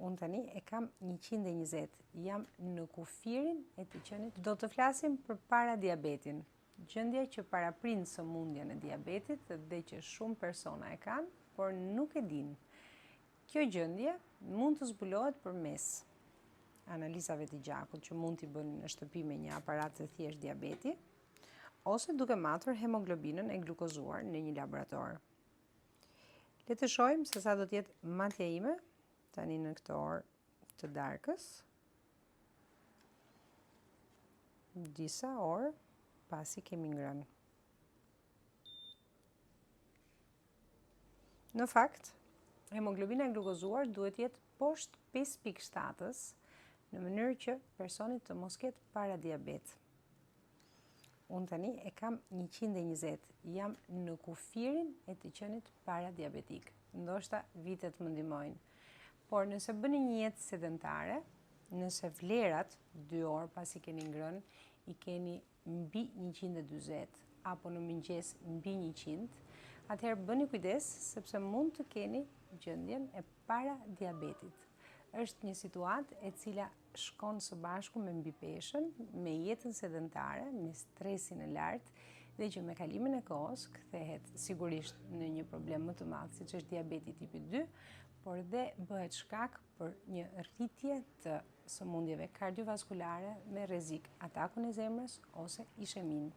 Unë tani e kam 120, jam në kufirin e të qenit. Do të flasim për paradiabetin, gjendja që paraprind sëmundjen e diabetit dhe që shumë persona e kanë, por nuk e dinë. Kjo gjendje mund të zbulohet përmes analizave të gjakut që mund t'i bënë në shtëpi me një aparat të thjesht diabeti, ose duke matur hemoglobinën e glukozuar në një laborator. Le të shohim se sa do të jetë matja ime tani në këtë orë të darkës, disa orë pasi kemi ngrënë. Në fakt, hemoglobina e glukozuar duhet jetë poshtë 5.7-ës në mënyrë që personit të mos ketë paradiabet. Unë tani e kam 120, jam në kufirin e të qenit paradiabetik. Ndoshta vitet më ndihmojnë. Por nëse bëni një jetë sedentare, nëse vlerat 2 orë pasi keni ngrënë i keni mbi 140 apo në mëngjes mbi 100, atëherë bëni kujdes sepse mund të keni gjendjen e paradiabetit. Është një situatë e cila shkon së bashku me mbipeshën, me jetën sedentare, me stresin e lartë dhe që me kalimin e kohës kthehet sigurisht në një problem më të madh siç është diabeti tipi 2, por dhe bëhet shkak për një rritje të sëmundjeve kardiovaskulare me rrezik atakun e zemrës ose ishemin.